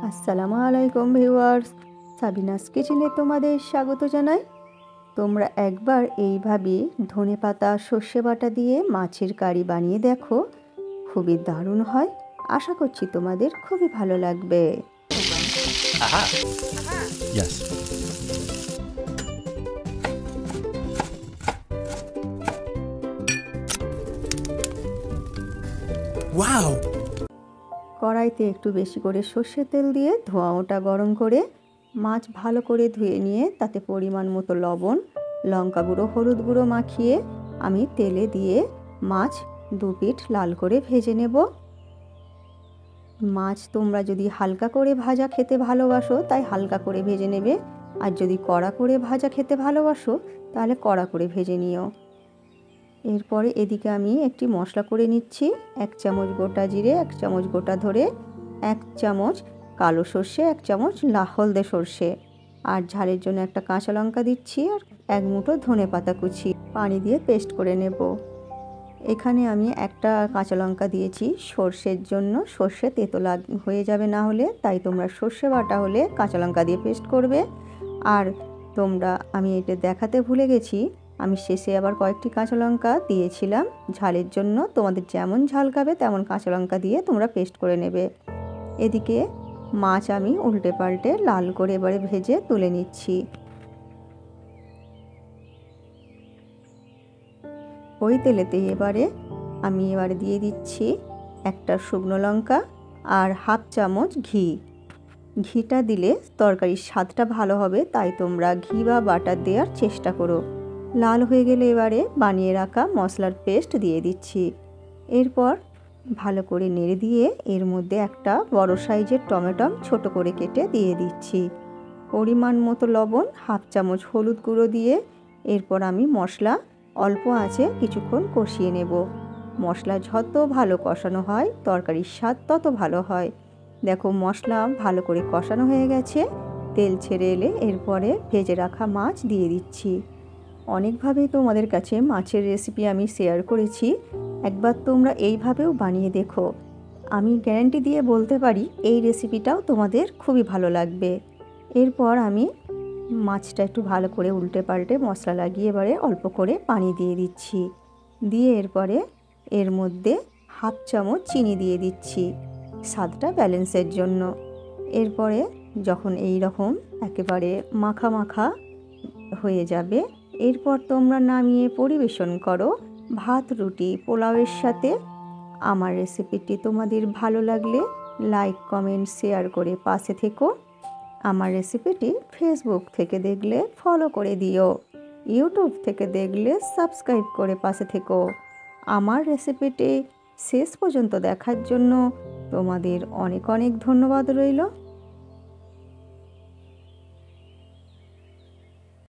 আসসালামু আলাইকুম viewers, Sabinus কিচেনে তোমাদের স্বাগত জানাই। তোমরা একবার এইভাবে ধনেপাতা সর্ষে বাটা দিয়ে মাছের কারি বানিয়ে দেখো, খুবই দারুণ হয়। আশা করছি তোমাদের খুবই ভালো লাগবে। Aha. Yes. Wow! কড়াইতে একটু বেশি করে সর্ষের তেল দিয়ে ধোঁয়া ওটা গরম করে মাছ ভালো করে ধুয়ে নিয়ে তাতে পরিমাণ মতো লবণ, লঙ্কা গুঁড়ো, হলুদ গুঁড়ো মাখিয়ে আমি তেলে দিয়ে মাছ দু পিঠ লাল করে ভেজে নেব। মাছ তোমরা যদি হালকা করে ভাজা খেতে ভালোবাসো তাই হালকা করে ভেজে নেবে, আর যদি কড়া করে ভাজা খেতে ভালোবাসো তাহলে কড়া করে ভেজে নিও। এরপরে এদিকে আমি একটি মশলা করে নিচ্ছি। 1 চামচ গোটা জিরে, 1 চামচ গোটা ধরে, 1 চামচ কালো সর্ষে, 1 চামচ হলদে সর্ষে, আর ঝালের জন্য একটা কাঁচা লঙ্কা দিচ্ছি, আর 1 মুঠো ধনেপাতা কুচি পানি দিয়ে পেস্ট করে নেব। এখানে আমি একটা কাঁচা লঙ্কা দিয়েছি সর্ষের জন্য, সর্ষে তেতো হয়ে যাবে না হলে, তাই তোমরা সর্ষে বাটা হলে কাঁচা লঙ্কা দিয়ে পেস্ট করবে। আর আমি এটা দেখাতে ভুলে গেছি, আমি শেষে আবার কয়েকটি কাঁচা লঙ্কা দিয়েছিলাম ঝালের জন্য। তোমাদের যেমন ঝাল খাবে তেমন কাঁচা লঙ্কা দিয়ে তোমরা পেস্ট করে নেবে। এদিকে মাছ আমি উল্টে পাল্টে লাল করে এবারে ভেজে তুলে নিচ্ছি। ওই তেলেতেই এবারে দিয়ে দিচ্ছি একটা শুকনো লঙ্কা আর 1/2 চামচ ঘি। ঘিটা দিলে তরকারির স্বাদটা ভালো হবে, তাই তোমরা ঘি বা বাটার দেওয়ার চেষ্টা করো। লাল হয়ে গেলে এবারে বানিয়ে রাখা মশলার পেস্ট দিয়ে দিচ্ছি। এরপর ভালো করে নেড়ে দিয়ে এর মধ্যে একটা বড় সাইজের টমেটো ছোট করে কেটে দিয়ে দিচ্ছি। পরিমাণ মতো লবণ, 1/2 চামচ হলুদ গুঁড়ো দিয়ে এরপর আমি মশলা অল্প আঁচে কিছুক্ষণ কষিয়ে নেব। মশলা যত ভালো কষানো হয় তরকারির স্বাদ তত ভালো হয়। দেখো মশলা ভালো করে কষানো হয়ে গেছে, তেল ছেড়ে এলে এরপরে ভেজে রাখা মাছ দিয়ে দিচ্ছি। অনেকভাবেই তোমাদের কাছে মাছের রেসিপি আমি শেয়ার করেছি, একবার তোমরা এইভাবেও বানিয়ে দেখো। আমি গ্যারান্টি দিয়ে বলতে পারি এই রেসিপিটাও তোমাদের খুবই ভালো লাগবে। এরপর আমি মাছটা একটু ভালো করে উল্টে পাল্টে মশলা লাগিয়ে এবারে অল্প করে পানি দিয়ে দিচ্ছি। দিয়ে এরপরে এর মধ্যে 1/2 চামচ চিনি দিয়ে দিচ্ছি স্বাদটা ব্যালেন্সের জন্য। এরপরে যখন এই রকম একেবারে মাখা মাখা হয়ে যাবে, এরপর তোমরা নামিয়ে পরিবেশন করো ভাত, রুটি, পোলাওয়ের সাথে। আমার রেসিপিটি তোমাদের ভালো লাগলে লাইক, কমেন্ট, শেয়ার করে পাশে থেকো। আমার রেসিপিটি ফেসবুক থেকে দেখলে ফলো করে দিও, ইউটিউব থেকে দেখলে সাবস্ক্রাইব করে পাশে থেকো। আমার রেসিপিটি শেষ পর্যন্ত দেখার জন্য তোমাদের অনেক অনেক ধন্যবাদ রইল।